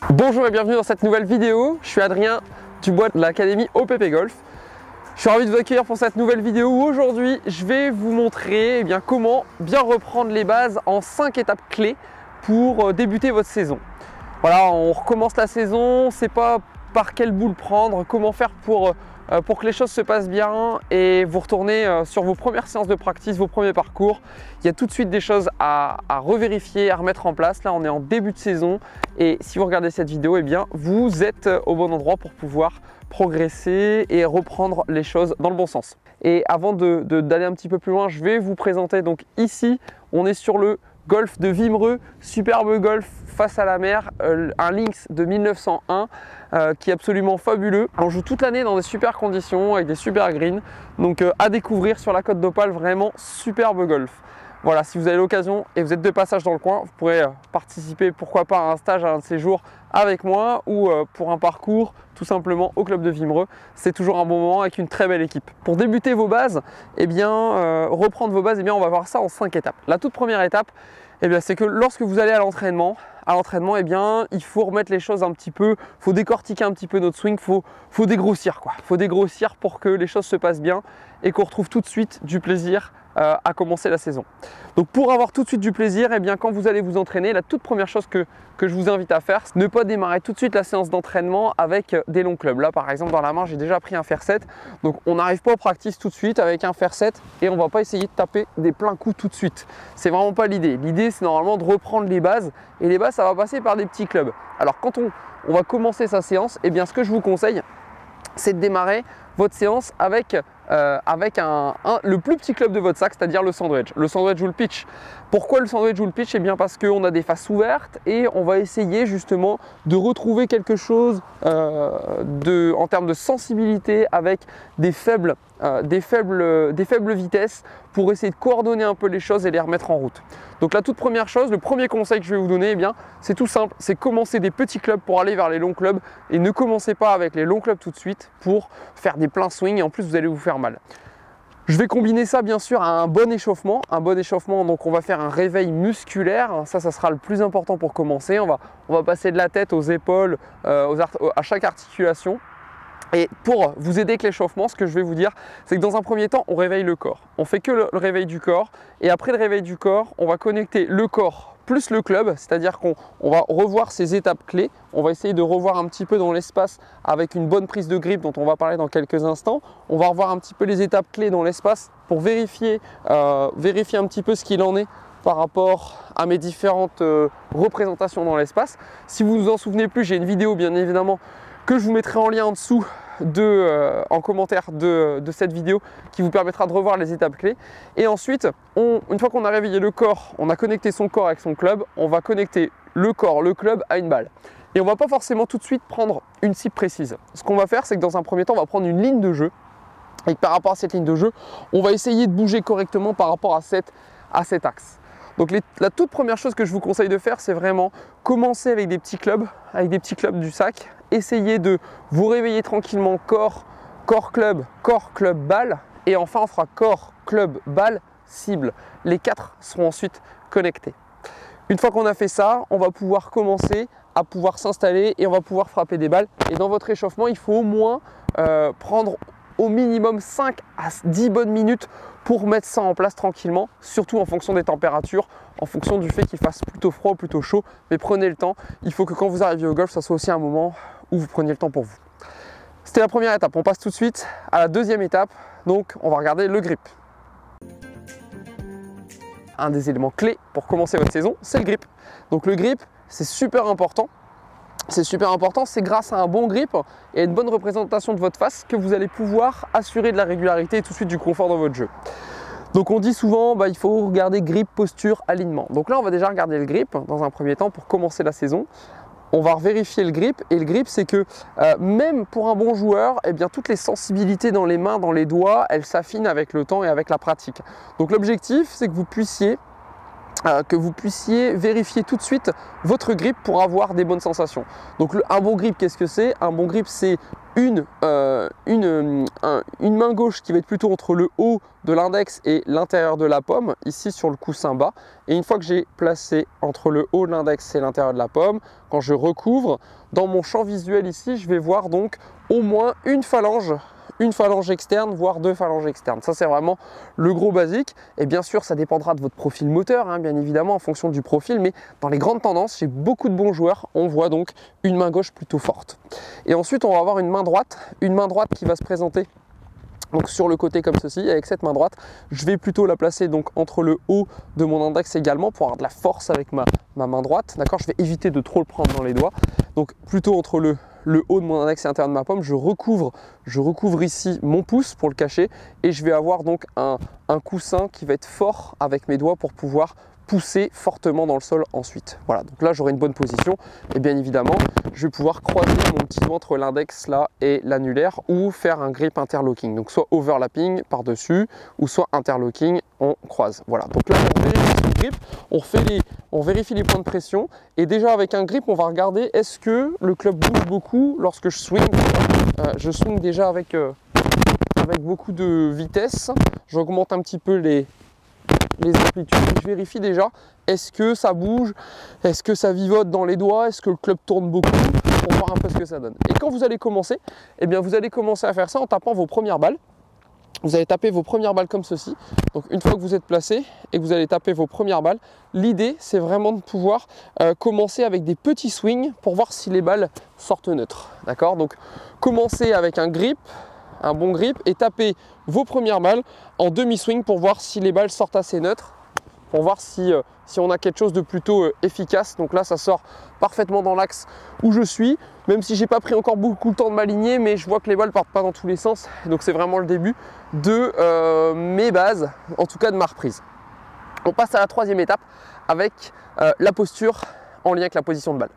Bonjour et bienvenue dans cette nouvelle vidéo. Je suis Adrien Dubois de l'Académie OPP Golf. Je suis ravi de vous accueillir pour cette nouvelle vidéo où aujourd'hui je vais vous montrer comment bien reprendre les bases en 5 étapes clés pour débuter votre saison. Voilà, on recommence la saison, on ne sait pas par quelle boule prendre, comment faire pour que les choses se passent bien et vous retournez sur vos premières séances de practice, vos premiers parcours. Il y a tout de suite des choses à revérifier, à remettre en place. Là, on est en début de saison et si vous regardez cette vidéo, vous êtes au bon endroit pour pouvoir progresser et reprendre les choses dans le bon sens. Et avant d'aller un petit peu plus loin, je vais vous présenter. Donc ici, on est sur le golf de Wimereux, superbe golf face à la mer, un Lynx de 1901 qui est absolument fabuleux. On joue toute l'année dans des super conditions avec des super greens, donc à découvrir sur la côte d'Opale, vraiment superbe golf. Voilà, si vous avez l'occasion et vous êtes de passage dans le coin, vous pourrez participer pourquoi pas à un stage, à un de ces jours avec moi ou pour un parcours tout simplement au club de Wimereux. C'est toujours un bon moment avec une très belle équipe. Pour débuter vos bases, reprendre vos bases, on va voir ça en 5 étapes. La toute première étape, c'est que lorsque vous allez à l'entraînement, il faut remettre les choses un petit peu, il faut décortiquer un petit peu notre swing, il faut dégrossir quoi. Il faut dégrossir pour que les choses se passent bien et qu'on retrouve tout de suite du plaisir à commencer la saison. Donc pour avoir tout de suite du plaisir, quand vous allez vous entraîner, la toute première chose que je vous invite à faire, c'est ne pas démarrer tout de suite la séance d'entraînement avec des longs clubs. Là par exemple dans la main, j'ai déjà pris un fair set, donc on n'arrive pas au practice tout de suite avec un fair set et on ne va pas essayer de taper des pleins coups tout de suite. C'est vraiment pas l'idée. L'idée c'est normalement de reprendre les bases et les bases ça va passer par des petits clubs. Alors quand on va commencer sa séance, ce que je vous conseille, c'est de démarrer votre séance avec le plus petit club de votre sac, c'est-à-dire le sandwich. Le sandwich ou le pitch. Pourquoi le sandwich ou le pitch? Parce qu'on a des faces ouvertes et on va essayer justement de retrouver quelque chose en termes de sensibilité avec des faibles vitesses pour essayer de coordonner un peu les choses et les remettre en route. Donc la toute première chose, le premier conseil que je vais vous donner, c'est tout simple, c'est commencer des petits clubs pour aller vers les longs clubs et ne commencez pas avec les longs clubs tout de suite pour faire des pleins swings et en plus vous allez vous faire mal. Je vais combiner ça bien sûr à un bon échauffement, donc on va faire un réveil musculaire, ça sera le plus important pour commencer, on va passer de la tête aux épaules, à chaque articulation. Et pour vous aider avec l'échauffement, ce que je vais vous dire, c'est que dans un premier temps, on réveille le corps. On fait que le réveil du corps et après le réveil du corps, on va connecter le corps plus le club, c'est-à-dire qu'on va revoir ces étapes clés. On va essayer de revoir un petit peu dans l'espace avec une bonne prise de grip dont on va parler dans quelques instants. On va revoir un petit peu les étapes clés dans l'espace pour vérifier un petit peu ce qu'il en est par rapport à mes différentes représentations dans l'espace. Si vous vous en souvenez plus, j'ai une vidéo bien évidemment que je vous mettrai en lien en dessous en commentaire de cette vidéo qui vous permettra de revoir les étapes clés. Et ensuite, une fois qu'on a réveillé le corps, on a connecté son corps avec son club, on va connecter le corps, le club à une balle. Et on ne va pas forcément tout de suite prendre une cible précise. Ce qu'on va faire, c'est que dans un premier temps, on va prendre une ligne de jeu. Et que par rapport à cette ligne de jeu, on va essayer de bouger correctement par rapport à cet axe. Donc la toute première chose que je vous conseille de faire, c'est vraiment commencer avec des petits clubs du sac. Essayez de vous réveiller tranquillement corps, club, balle. Et enfin, on fera corps, club, balle, cible. Les 4 seront ensuite connectés. Une fois qu'on a fait ça, on va pouvoir commencer à pouvoir s'installer et on va pouvoir frapper des balles. Et dans votre échauffement, il faut au moins prendre au minimum 5 à 10 bonnes minutes pour mettre ça en place tranquillement, surtout en fonction des températures, en fonction du fait qu'il fasse plutôt froid ou plutôt chaud. Mais prenez le temps, il faut que quand vous arriviez au golf, ça soit aussi un moment où vous preniez le temps pour vous. C'était la première étape, on passe tout de suite à la deuxième étape, donc on va regarder le grip. Un des éléments clés pour commencer votre saison, c'est le grip. Donc le grip, c'est super important. C'est grâce à un bon grip et à une bonne représentation de votre face que vous allez pouvoir assurer de la régularité et tout de suite du confort dans votre jeu. Donc on dit souvent, il faut regarder grip, posture, alignement. Donc là, on va déjà regarder le grip dans un premier temps pour commencer la saison. On va vérifier le grip et le grip, c'est que même pour un bon joueur, toutes les sensibilités dans les mains, dans les doigts, elles s'affinent avec le temps et avec la pratique. Donc l'objectif, c'est que vous puissiez vérifier tout de suite votre grip pour avoir des bonnes sensations. Donc un bon grip, qu'est-ce que c'est? Un bon grip, c'est une main gauche qui va être plutôt entre le haut de l'index et l'intérieur de la paume, ici sur le coussin bas. Et une fois que j'ai placé entre le haut de l'index et l'intérieur de la paume, quand je recouvre, dans mon champ visuel ici, je vais voir donc au moins une phalange externe, voire 2 phalanges externes. Ça, c'est vraiment le gros basique. Et bien sûr, ça dépendra de votre profil moteur, hein, bien évidemment, en fonction du profil. Mais dans les grandes tendances, chez beaucoup de bons joueurs, on voit donc une main gauche plutôt forte. Et ensuite, on va avoir une main droite qui va se présenter donc sur le côté comme ceci. Avec cette main droite, je vais plutôt la placer donc entre le haut de mon index également pour avoir de la force avec ma main droite. D'accord, je vais éviter de trop le prendre dans les doigts. Donc plutôt entre le haut de mon index et l'intérieur de ma paume, je recouvre ici mon pouce pour le cacher et je vais avoir donc un coussin qui va être fort avec mes doigts pour pouvoir pousser fortement dans le sol ensuite. Voilà, donc là j'aurai une bonne position et bien évidemment je vais pouvoir croiser mon petit doigt entre l'index là et l'annulaire ou faire un grip interlocking, donc soit overlapping par dessus ou soit interlocking, on croise. Voilà, donc là on vérifie le grip, on vérifie les points de pression et déjà avec un grip on va regarder est-ce que le club bouge beaucoup lorsque je swing. Je swing déjà avec beaucoup de vitesse, j'augmente un petit peu les amplitudes et je vérifie déjà est-ce que ça bouge, est-ce que ça vivote dans les doigts, est-ce que le club tourne beaucoup pour voir un peu ce que ça donne. Et quand vous allez commencer, eh bien vous allez commencer à faire ça en tapant vos premières balles. Vous allez taper vos premières balles comme ceci. Donc une fois que vous êtes placé et que vous allez taper vos premières balles, l'idée c'est vraiment de pouvoir commencer avec des petits swings pour voir si les balles sortent neutres. D'accord, donc commencez avec un grip, un bon grip et tapez vos premières balles en demi-swing pour voir si les balles sortent assez neutres, pour voir si on a quelque chose de plutôt efficace. Donc là ça sort parfaitement dans l'axe où je suis, même si j'ai pas pris encore beaucoup de temps de m'aligner, mais je vois que les balles partent pas dans tous les sens. Donc c'est vraiment le début de mes bases, en tout cas de ma reprise. On passe à la troisième étape avec la posture en lien avec la position de balle.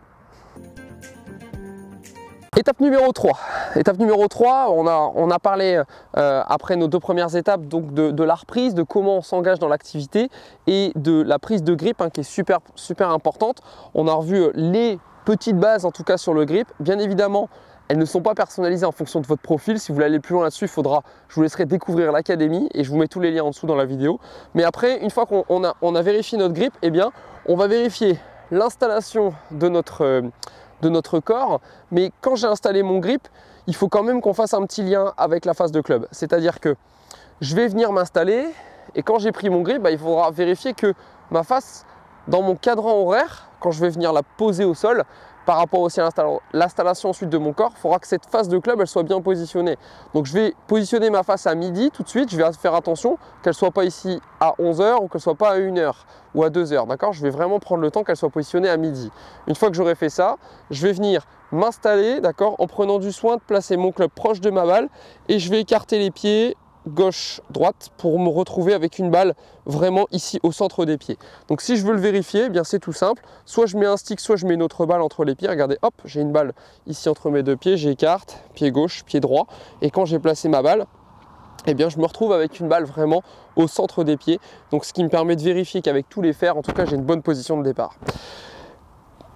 Étape numéro 3. Étape numéro 3, on a parlé après nos 2 premières étapes donc de la reprise, de comment on s'engage dans l'activité et de la prise de grip hein, qui est super importante. On a revu les petites bases en tout cas sur le grip. Bien évidemment, elles ne sont pas personnalisées en fonction de votre profil. Si vous voulez aller plus loin là-dessus, je vous laisserai découvrir l'académie et je vous mets tous les liens en dessous dans la vidéo. Mais après, une fois qu'on a vérifié notre grip, eh bien, on va vérifier l'installation de notre corps, mais quand j'ai installé mon grip, il faut quand même qu'on fasse un petit lien avec la face de club. C'est-à-dire que je vais venir m'installer et quand j'ai pris mon grip, il faudra vérifier que ma face, dans mon cadran horaire, quand je vais venir la poser au sol, par rapport aussi à l'installation ensuite de mon corps, il faudra que cette face de club elle soit bien positionnée. Donc je vais positionner ma face à midi tout de suite, je vais faire attention qu'elle ne soit pas ici à 11 h ou qu'elle ne soit pas à 1 h ou à 2 h, d'accord? Je vais vraiment prendre le temps qu'elle soit positionnée à midi. Une fois que j'aurai fait ça, je vais venir m'installer, d'accord, en prenant du soin de placer mon club proche de ma balle et je vais écarter les pieds gauche-droite pour me retrouver avec une balle vraiment ici au centre des pieds. Donc si je veux le vérifier, eh bien c'est tout simple. Soit je mets un stick, soit je mets une autre balle entre les pieds. Regardez, hop, j'ai une balle ici entre mes 2 pieds, j'écarte, pied gauche, pied droit. Et quand j'ai placé ma balle, eh bien je me retrouve avec une balle vraiment au centre des pieds. Donc ce qui me permet de vérifier qu'avec tous les fers, en tout cas j'ai une bonne position de départ.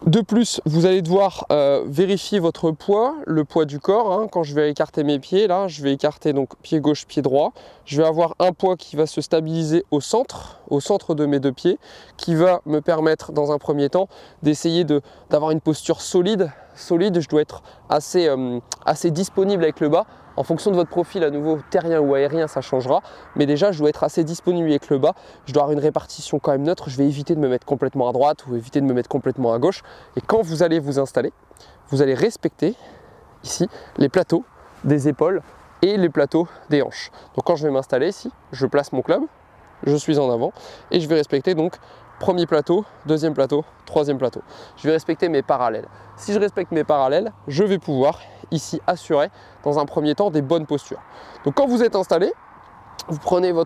De plus, vous allez devoir vérifier votre poids, le poids du corps. Hein. Quand je vais écarter mes pieds, là, je vais écarter donc pied gauche, pied droit. Je vais avoir un poids qui va se stabiliser au centre de mes 2 pieds, qui va me permettre dans un premier temps d'essayer d'avoir une posture solide. Je dois être assez disponible avec le bas. En fonction de votre profil, à nouveau terrien ou aérien, ça changera. Mais déjà, je dois être assez disponible avec le bas. Je dois avoir une répartition quand même neutre. Je vais éviter de me mettre complètement à droite ou éviter de me mettre complètement à gauche. Et quand vous allez vous installer, vous allez respecter ici les plateaux des épaules et les plateaux des hanches. Donc quand je vais m'installer ici, je place mon club, je suis en avant et je vais respecter donc premier plateau, deuxième plateau, troisième plateau. Je vais respecter mes parallèles. Si je respecte mes parallèles, je vais pouvoir ici assurer dans un premier temps des bonnes postures. Donc quand vous êtes installé, vous prenez vos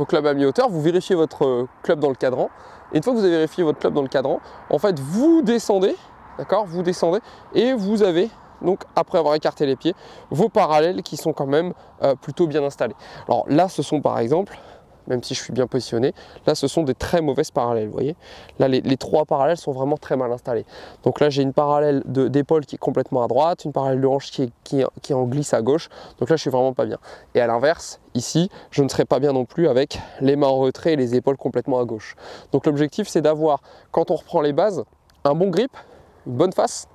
clubs à mi-hauteur, vous vérifiez votre club dans le cadran. Et une fois que vous avez vérifié votre club dans le cadran, en fait vous descendez, d'accord, vous descendez et vous avez donc après avoir écarté les pieds, vos parallèles qui sont quand même plutôt bien installés. Alors là ce sont par exemple même si je suis bien positionné. Là, ce sont des très mauvaises parallèles, vous voyez. Là, les trois parallèles sont vraiment très mal installés. Donc là, j'ai une parallèle d'épaule qui est complètement à droite, une parallèle de hanche qui est en glisse à gauche. Donc là, je suis vraiment pas bien. Et à l'inverse, ici, je ne serai pas bien non plus avec les mains en retrait et les épaules complètement à gauche. Donc l'objectif, c'est d'avoir, quand on reprend les bases, un bon grip, une bonne face,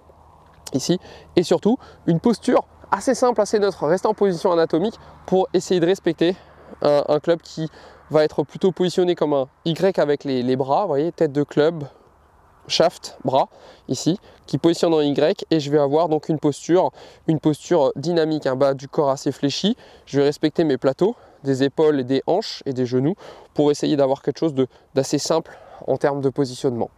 ici, et surtout, une posture assez simple, assez neutre, rester en position anatomique pour essayer de respecter un club qui va être plutôt positionné comme un Y avec les bras, vous voyez, tête de club, shaft, bras, ici, qui positionne en Y, et je vais avoir donc une posture dynamique, un bas du corps assez fléchi. Je vais respecter mes plateaux, des épaules et des hanches et des genoux pour essayer d'avoir quelque chose d'assez simple en termes de positionnement.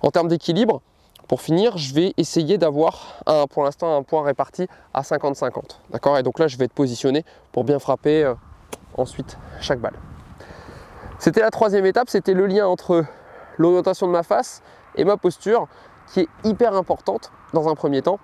En termes d'équilibre, pour finir, je vais essayer d'avoir pour l'instant un point réparti à 50-50. D'accord? Et donc là, je vais être positionné pour bien frapper ensuite chaque balle. C'était la troisième étape, c'était le lien entre l'orientation de ma face et ma posture qui est hyper importante dans un premier temps.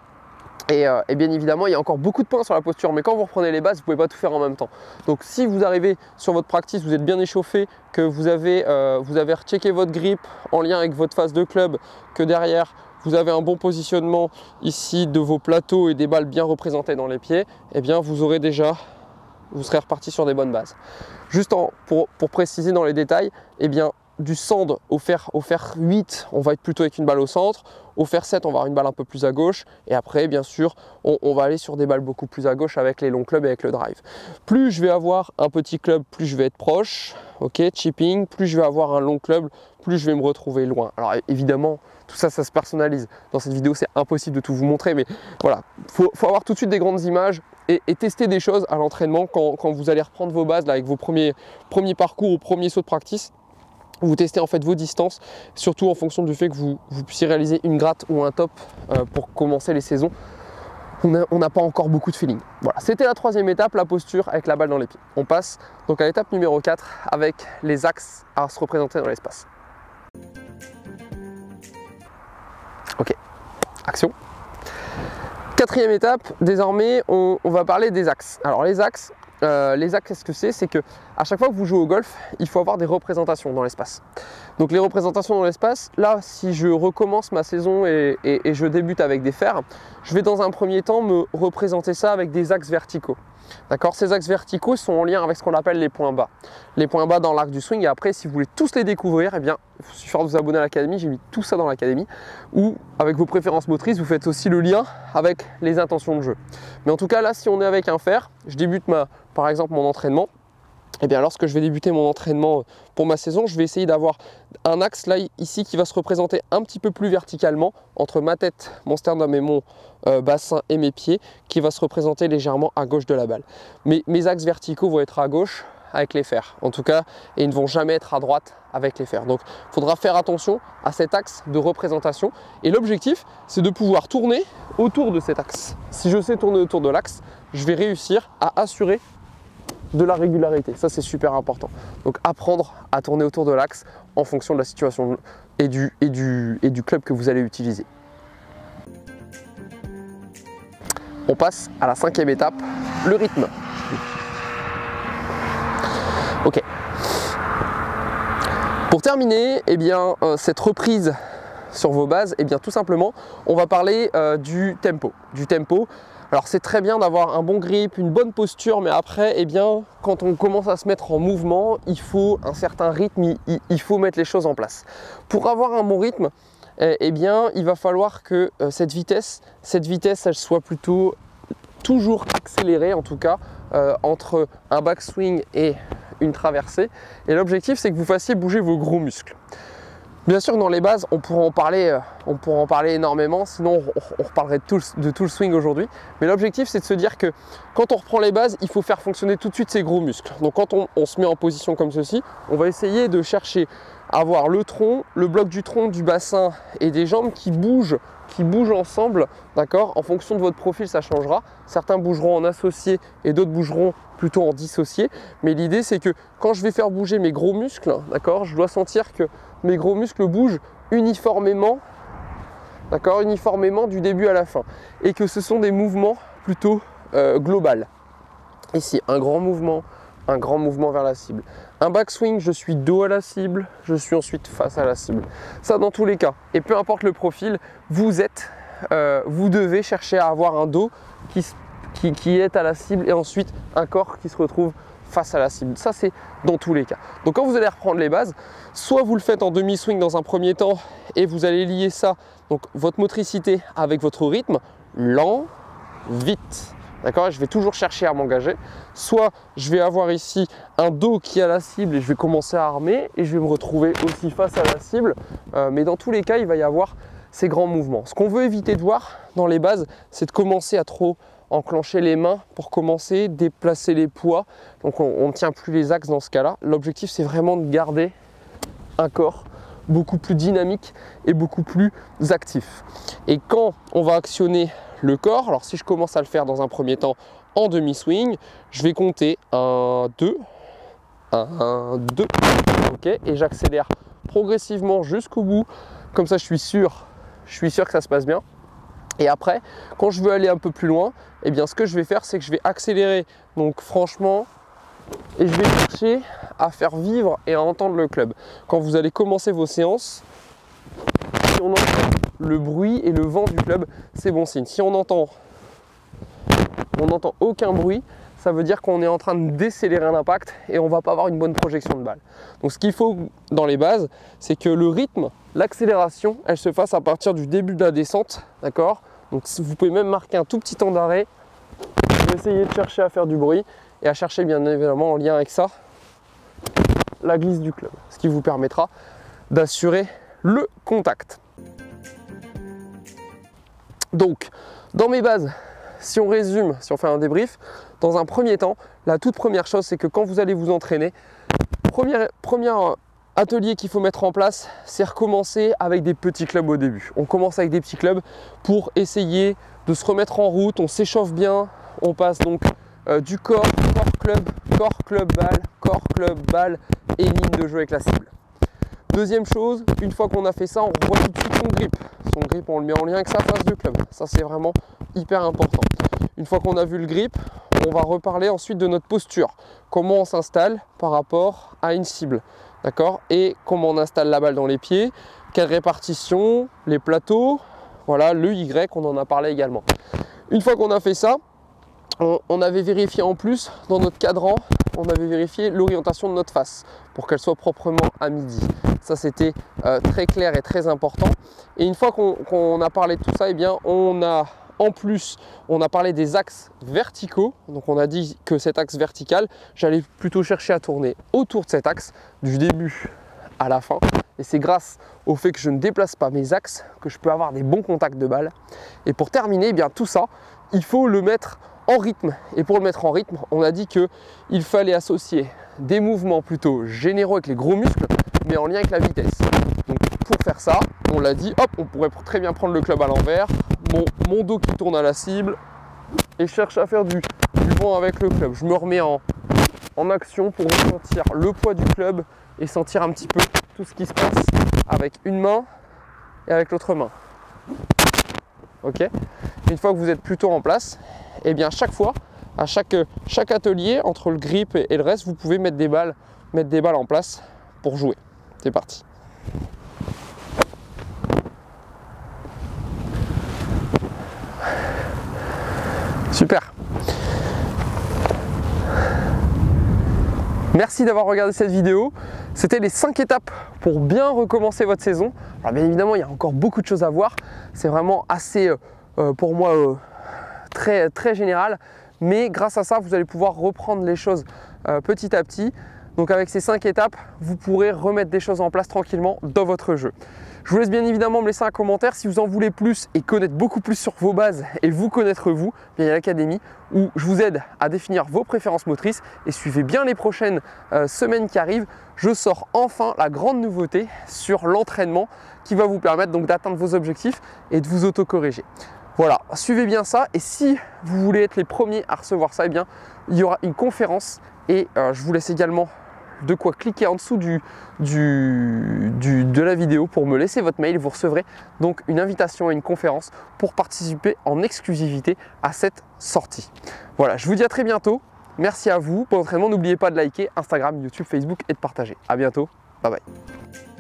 Et bien évidemment, il y a encore beaucoup de points sur la posture, mais quand vous reprenez les bases, vous ne pouvez pas tout faire en même temps. Donc si vous arrivez sur votre practice, vous êtes bien échauffé, que vous avez rechecké votre grip en lien avec votre face de club, que derrière, vous avez un bon positionnement ici de vos plateaux et des balles bien représentées dans les pieds, eh bien vous serez reparti sur des bonnes bases. Juste pour préciser dans les détails, eh bien du sand au fer 8, on va être plutôt avec une balle au centre. Au fer 7, on va avoir une balle un peu plus à gauche. Et après, bien sûr, on va aller sur des balles beaucoup plus à gauche avec les longs clubs et avec le drive. Plus je vais avoir un petit club, plus je vais être proche. Ok, chipping. Plus je vais avoir un long club, plus je vais me retrouver loin. Alors évidemment, tout ça, ça se personnalise. Dans cette vidéo, c'est impossible de tout vous montrer. Mais voilà, faut avoir tout de suite des grandes images et tester des choses à l'entraînement quand vous allez reprendre vos bases là, avec vos premiers parcours ou premiers sauts de practice. Vous testez en fait vos distances, surtout en fonction du fait que vous puissiez réaliser une gratte ou un top pour commencer les saisons. On n'a pas encore beaucoup de feeling. Voilà, c'était la troisième étape, la posture avec la balle dans les pieds. On passe donc à l'étape numéro 4 avec les axes à se représenter dans l'espace. Ok, action. Quatrième étape, désormais on va parler des axes. Alors les axes, qu'est-ce que c'est? C'est que à chaque fois que vous jouez au golf, il faut avoir des représentations dans l'espace. Donc les représentations dans l'espace, là, si je recommence ma saison et je débute avec des fers, je vais dans un premier temps me représenter ça avec des axes verticaux. D'accord? Ces axes verticaux sont en lien avec ce qu'on appelle les points bas. Les points bas dans l'arc du swing, et après, si vous voulez tous les découvrir, eh bien, il suffit de vous abonner à l'académie, j'ai mis tout ça dans l'académie, ou avec vos préférences motrices, vous faites aussi le lien avec les intentions de jeu. Mais en tout cas, là, si on est avec un fer, je débute par exemple mon entraînement, et bien lorsque je vais débuter mon entraînement pour ma saison, je vais essayer d'avoir un axe là ici qui va se représenter un petit peu plus verticalement entre ma tête, mon sternum et mon bassin et mes pieds, qui va se représenter légèrement à gauche de la balle. Mes axes verticaux vont être à gauche avec les fers en tout cas, et ils ne vont jamais être à droite avec les fers. Donc il faudra faire attention à cet axe de représentation, et l'objectif c'est de pouvoir tourner autour de cet axe. Si je sais tourner autour de l'axe, je vais réussir à assurer de la régularité, ça c'est super important. Donc apprendre à tourner autour de l'axe en fonction de la situation et du club que vous allez utiliser. On passe à la cinquième étape, le rythme. Ok. Pour terminer, eh bien, cette reprise sur vos bases, eh bien, tout simplement, on va parler du tempo. Alors c'est très bien d'avoir un bon grip, une bonne posture, mais après, eh bien, quand on commence à se mettre en mouvement, il faut un certain rythme, il faut mettre les choses en place. Pour avoir un bon rythme, eh bien, il va falloir que cette vitesse, elle soit plutôt toujours accélérée, en tout cas, entre un backswing et une traversée. Et l'objectif, c'est que vous fassiez bouger vos gros muscles. Bien sûr, dans les bases, on pourra en parler énormément, sinon on reparlerait de tout le swing aujourd'hui. Mais l'objectif, c'est de se dire que quand on reprend les bases, il faut faire fonctionner tout de suite ces gros muscles. Donc quand on se met en position comme ceci, on va essayer de chercher à avoir le tronc, le bloc du tronc, du bassin et des jambes qui bougent ensemble, d'accord? En fonction de votre profil, ça changera. Certains bougeront en associé et d'autres bougeront plutôt en dissocié. Mais l'idée, c'est que quand je vais faire bouger mes gros muscles, d'accord, je dois sentir que mes gros muscles bougent uniformément, d'accord, uniformément du début à la fin. Et que ce sont des mouvements plutôt globaux. Ici, un grand mouvement, un grand mouvement vers la cible. Un backswing, je suis dos à la cible, je suis ensuite face à la cible. Ça dans tous les cas. Et peu importe le profil, vous devez chercher à avoir un dos qui est à la cible et ensuite un corps qui se retrouve face à la cible. Ça, c'est dans tous les cas. Donc quand vous allez reprendre les bases, soit vous le faites en demi-swing dans un premier temps et vous allez lier ça, donc votre motricité avec votre rythme, lent, vite. D'accord, je vais toujours chercher à m'engager. Soit je vais avoir ici un dos qui est à la cible et je vais commencer à armer et je vais me retrouver aussi face à la cible. Mais dans tous les cas, il va y avoir ces grands mouvements. Ce qu'on veut éviter de voir dans les bases, c'est de commencer à trop enclencher les mains pour commencer, déplacer les poids. Donc on ne tient plus les axes dans ce cas-là. L'objectif, c'est vraiment de garder un corps beaucoup plus dynamique et beaucoup plus actif. Et quand on va actionner le corps, alors si je commence à le faire dans un premier temps en demi-swing, je vais compter 1, 2, 1, 2, ok, et j'accélère progressivement jusqu'au bout. Comme ça, je suis sûr que ça se passe bien. Et après, quand je veux aller un peu plus loin, eh bien, ce que je vais faire, c'est que je vais accélérer, donc franchement, et je vais chercher à faire vivre et à entendre le club. Quand vous allez commencer vos séances, si on entend le bruit et le vent du club, c'est bon signe. Si on n'entend aucun bruit, ça veut dire qu'on est en train de décélérer un impact et on ne va pas avoir une bonne projection de balle. Donc ce qu'il faut dans les bases, c'est que le rythme, l'accélération, elle se fasse à partir du début de la descente, d'accord? Donc vous pouvez même marquer un tout petit temps d'arrêt, essayer de chercher à faire du bruit et à chercher bien évidemment en lien avec ça, la glisse du club, ce qui vous permettra d'assurer le contact. Donc, dans mes bases, si on résume, si on fait un débrief, dans un premier temps, la toute première chose, c'est que quand vous allez vous entraîner, premier atelier qu'il faut mettre en place, c'est recommencer avec des petits clubs au début. On commence avec des petits clubs pour essayer de se remettre en route, on s'échauffe bien, on passe donc du corps, club, balle et ligne de jeu avec la cible. Deuxième chose, une fois qu'on a fait ça, on revoit tout de suite son grip. Son grip, on le met en lien avec sa phase de club. Ça, c'est vraiment hyper important. Une fois qu'on a vu le grip, on va reparler ensuite de notre posture. Comment on s'installe par rapport à une cible. D'accord? Et comment on installe la balle dans les pieds, quelle répartition, les plateaux, voilà, le Y, on en a parlé également. Une fois qu'on a fait ça, on avait vérifié en plus dans notre cadran, on avait vérifié l'orientation de notre face pour qu'elle soit proprement à midi. Ça, c'était très clair et très important. Et une fois qu'on a parlé de tout ça, eh bien, on a parlé des axes verticaux. Donc on a dit que cet axe vertical, j'allais plutôt chercher à tourner autour de cet axe du début à la fin. Et c'est grâce au fait que je ne déplace pas mes axes que je peux avoir des bons contacts de balle. Et pour terminer, eh bien, tout ça, il faut le mettre en rythme. Et pour le mettre en rythme, on a dit qu'il fallait associer des mouvements plutôt généraux avec les gros muscles, mais en lien avec la vitesse. Donc pour faire ça, on l'a dit, hop, on pourrait très bien prendre le club à l'envers, mon dos qui tourne à la cible, et je cherche à faire du vent avec le club. Je me remets en action pour ressentir le poids du club et sentir un petit peu tout ce qui se passe avec une main et avec l'autre main. Ok? Une fois que vous êtes plutôt en place, et bien chaque fois, à chaque atelier, entre le grip et le reste, vous pouvez mettre des balles en place pour jouer. C'est parti. Super. Merci d'avoir regardé cette vidéo. C'était les 5 étapes pour bien recommencer votre saison. Alors bien évidemment, il y a encore beaucoup de choses à voir. C'est vraiment assez, pour moi, très, très général. Mais grâce à ça, vous allez pouvoir reprendre les choses petit à petit. Donc avec ces 5 étapes, vous pourrez remettre des choses en place tranquillement dans votre jeu. Je vous laisse bien évidemment me laisser un commentaire si vous en voulez plus et connaître beaucoup plus sur vos bases et vous connaître vous. Bien, il y a l'académie où je vous aide à définir vos préférences motrices et suivez bien les prochaines semaines qui arrivent. Je sors enfin la grande nouveauté sur l'entraînement qui va vous permettre donc d'atteindre vos objectifs et de vous auto-corriger. Voilà, suivez bien ça et si vous voulez être les premiers à recevoir ça, eh bien, il y aura une conférence et je vous laisse également de quoi cliquer en dessous de la vidéo pour me laisser votre mail. Vous recevrez donc une invitation à une conférence pour participer en exclusivité à cette sortie. Voilà, je vous dis à très bientôt. Merci à vous pour l'entraînement. N'oubliez pas de liker Instagram, YouTube, Facebook et de partager. À bientôt. Bye bye.